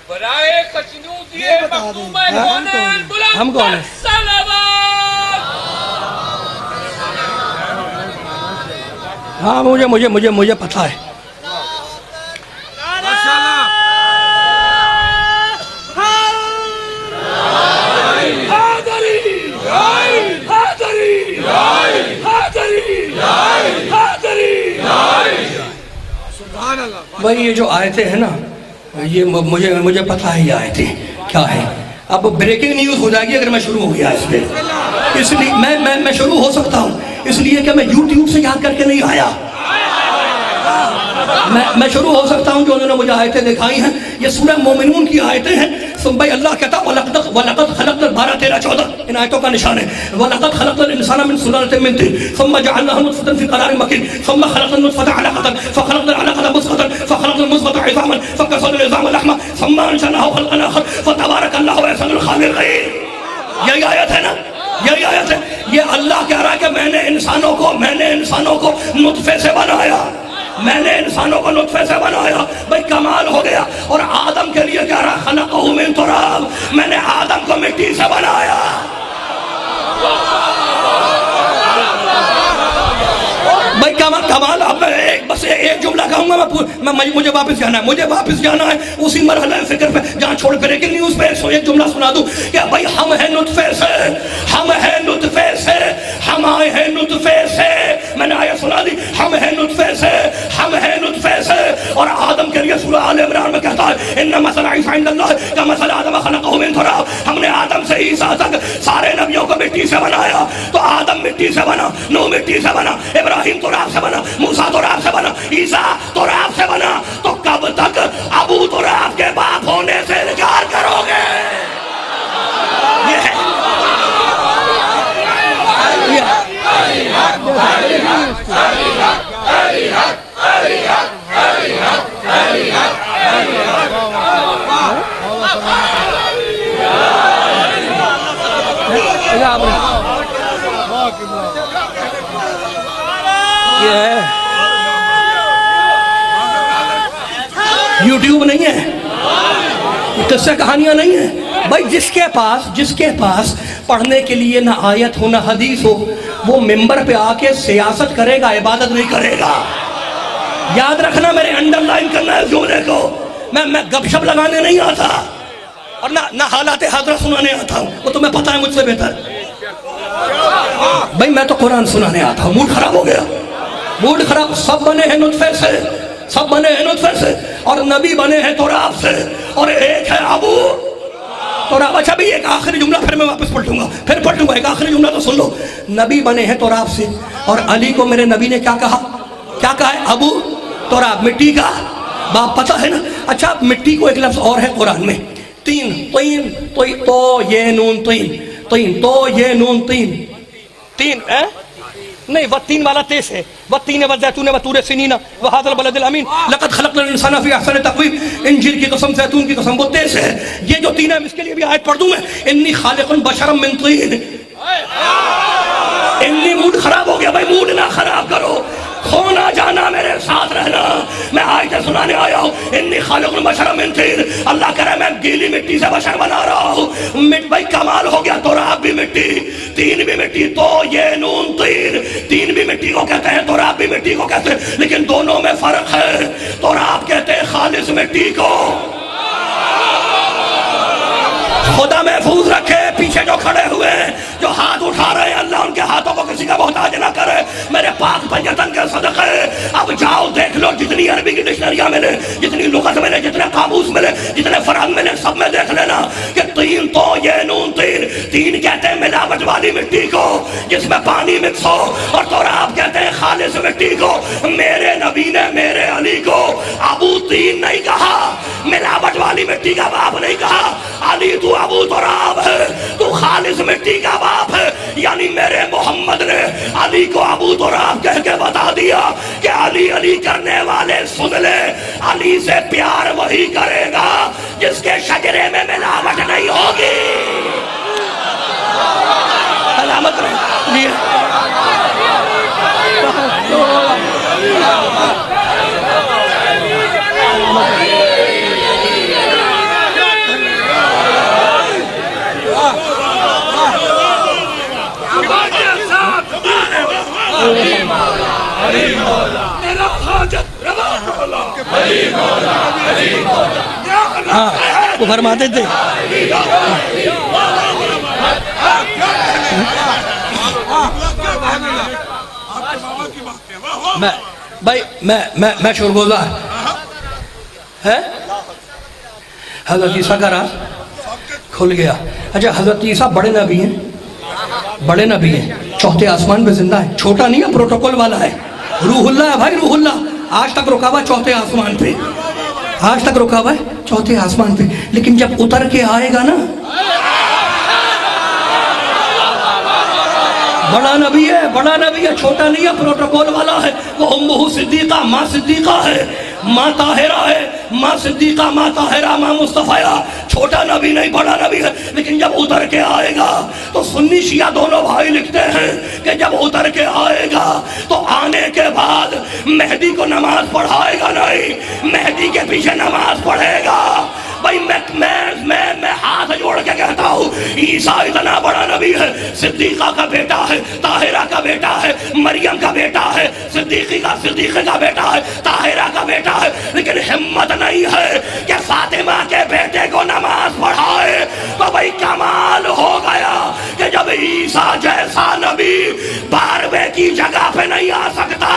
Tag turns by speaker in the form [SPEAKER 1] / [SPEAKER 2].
[SPEAKER 1] برائے کچنوں دیے مکتوب کونین
[SPEAKER 2] ہم کون ہیں؟
[SPEAKER 1] صلوات.
[SPEAKER 2] ہاں مجھے پتہ ہے. بھائی یہ جو آیتیں ہیں نا، یہ مجھے پتہ ہے یہ آیتیں کیا ہے. اب بریکنگ نیوز ہو جائے گی اگر میں شروع ہو گیا اس پہ. اس لیے میں شروع ہو سکتا ہوں، اس لیے کہ میں یوٹیوب سے یاد کر کے نہیں آیا. میں شروع ہو سکتا ہوں جو انہوں نے مجھے آیتیں دکھائی ہیں. یہ سورہ مومنون کی آیتیں ہیں. بھائی اللہ کہتا وَلَقَدْ خَلَقْنَا 12 13 14 ان آیتوں کا نشان ہے. وَلَقَدْ خَلَقْنَا الْإِنسَانَ مِنْ سُلَالَةٍ مِنْ طِينٍ ثُمَّ جَعَلْنَاهُ نُطْفَةً فِي قَرَارٍ مَكِينٍ ثُمَّ خَلَقْنَا النُّطْفَةَ عَلَقَةً فَخَلَقْنَا الْعَلَقَةَ مُضْغَةً فَخَلَقْنَا الْمُضْغَةَ عِظَامًا فَكَسَوْنَا الْعِظَامَ لَحْمًا ثُمَّ أَنشَأْنَاهُ خَلْقًا آخَرَ فَتَبَارَكَ اللَّهُ أَحْسَنُ الْخَالِقِينَ. یہی آیت ہے نا، یہی آیت ہے. یہ اللہ کہہ رہا ہے کہ میں نے انسانوں کو نطفے سے بنایا. میں نے انسانوں کو نطفے سے بنایا. بھئی کمال ہو گیا. اور آدم کے لیے کہہ رہا خلقہ من تراب، میں نے آدم کو مٹی سے بنایا. بھئی کمال. اب میں بس ایک جملہ کہوں گا، مجھے واپس جانا ہے اسی مرحلہ فکر پہ جہاں چھوڑ بریکنگ نیوز پہ ایک جملہ سنا دوں کہ بھئی ہم ہیں نطفے سے، ہم آئے ہیں نطفے سے. میں نے آیت سنا دی، ہم ہیں نطفے سے. اور آدم کے لیے سورہ آل عمران میں کہتا ہے ان مثل عیسیٰ عند اللہ کمثل آدم خلقہ من تراب. ہم نے آدم سے عیسیٰ تک سارے نبیوں کو مٹی سے بنایا. تو آدم مٹی سے بنا، نوح مٹی سے بنا، ابراہیم تراب سے بنا، موسیٰ تراب سے بنا، عیسیٰ تراب سے بنا. تو کب تک ابو تراب کے باپ ہونے سے انکار کرو گے؟ یہ ہے یوٹیوب نہیں ہے، قصے کہانیاں نہیں ہیں. بھائی جس کے پاس پڑھنے کے لیے نہ آیت ہو نہ حدیث ہو، وہ ممبر پہ آ کے سیاست کرے گا، عبادت نہیں کرے گا. یاد رکھنا، میرے انڈر لائن کرنا ہے جملے کو. میں گپ شپ لگانے نہیں آتا اور نہ حالات حاضرہ سنانے آتا ہوں، وہ تمہیں پتہ ہے مجھ سے بہتر. بھائی میں تو قرآن سنانے آتا ہوں. موڈ خراب ہو گیا، موڈ خراب. سب بنے ہیں نطفے سے، اور نبی بنے ہیں تراب سے، اور ایک ہے ابو تراب. اچھا بھی ایک آخری جملہ پھر میں واپس پلٹوں گا. ایک آخری جملہ تو سن لو. نبی بنے ہیں تراب سے، اور علی کو میرے نبی نے کیا کہا ہے؟ ابو تراب، مٹی کا باپ. پتہ ہے نا. اچھا مٹی کو ایک لفظ اور ہے قرآن میں، تین. تو یہ نون تین نہیں، والتین والا تیس ہے. والتین والزیتون وطور سنین وہذا البلد الامین لقد خلقنا الانسان فی احسن تقویم. انجیل کی قسم، زیتون کی قسم، وہ تیس ہے. یہ جو تین ہے اس کے لیے بھی آیت پڑھ دوں میں. انی خالق بشرا من طین. انی موڈ خراب ہو گیا. بھائی موڈ نہ خراب کرو، کھونا جانا میرے ساتھ رہنا. میں آیتیں سنانے آیا ہوں. انی خالق بشرا من طین. اللہ کہہ رہا ہے میں گیلی مٹی سے بشر بنا رہا ہوں. بھائی کمال ہو گیا. تراب بھی مٹی، تین بھی مٹی. تو یہ نون تین بھی مٹی کو کہتے ہیں، تراب بھی مٹی کو کہتے ہیں، لیکن دونوں میں فرق ہے. تراب کہتے ہیں خالص مٹی کو. خدا محفوظ رکھے پیچھے جو کھڑے ہوئے ہیں، جو ہاتھ اٹھا رہے ہیں، اللہ ان کے ہاتھوں کو کسی کا محتاج نہ کرے. میرے پاک پنجتن کے صدقے اب جاؤ دیکھ لو، جتنی عربی کی ڈکشنریاں ملے، جتنی لغت ملے، جتنے قاموس ملے، جتنے فرہنگ ملے، سب میں دیکھ لینا کہ تین تو یہ نون تین کہتے ہیں ملاوٹ والی مٹی کو جس میں پانی مکس ہو، اور تراب کہتے ہیں خالص مٹی کو. میرے نبی نے میرے علی کو ابو تین نہیں کہا، ملاوٹ والی مٹی کا باپ نہیں کہا. علی تو ابو تراب ہے، تو خالص مٹی کا باپ ہے. یعنی میرے محمد نے علی کو ابو تراب کہہ کے بتا دیا کہ علی کرنے والے سن لے، علی سے پیار وہی کرے گا جس کے شجرے میں ملاوٹ نہیں ہوگی. علامت رہے مجد رضا اللہ
[SPEAKER 3] ہاں وہ فرماتے تھے بھائی میں شکرگزار ہے حضرت عیسیٰ کا راز کھل گیا. اچھا حضرت عیسیٰ بڑے نبی ہیں, بڑے نبی ہیں, چوتھے آسمان پہ زندہ ہے, چھوٹا نہیں ہے, پروٹوکول والا ہے, روح اللہ ہے بھائی, روح اللہ آج تک رکا ہوا چوتھے آسمان پہ, آج تک رکا ہوا ہے چوتھے آسمان پہ. لیکن جب اتر کے آئے گا نا, بڑا نبی ہے, بڑا نبی ہے, چھوٹا نہیں ہے, پروٹوکول والا ہے. وہ امہ صدیقہ, ماں صدیقہ ہے, ماں طاہرہ ہے, ماں صدیقہ, ماں طاہرہ, ماں مصطفیٰ. چھوٹا نبی نہیں, بڑا نبی ہے. لیکن جب اتر کے آئے گا تو سنی شیعہ دونوں بھائی لکھتے ہیں کہ جب اتر کے آئے گا تو آنے کے بعد مہدی کو نماز پڑھائے گا نہیں, مہدی کے پیچھے نماز پڑھے گا. بھائی میں ہاتھ جوڑ کے کہتا ہوں, عیسیٰ اتنا بڑا نبی ہے, صدیقہ کا بیٹا ہے, طاہرہ کا بیٹا ہے, مریم کا بیٹا ہے, صدیقی کا بیٹا ہے, طاہرہ کا بیٹا ہے. لیکن ہمت نہیں ہے کہ فاطمہ کے بیٹے کو نماز پڑھائے. تو بھائی کمال ہو گیا کہ جب عیسیٰ جیسا نبی 12ویں کی جگہ پہ نہیں آ سکتا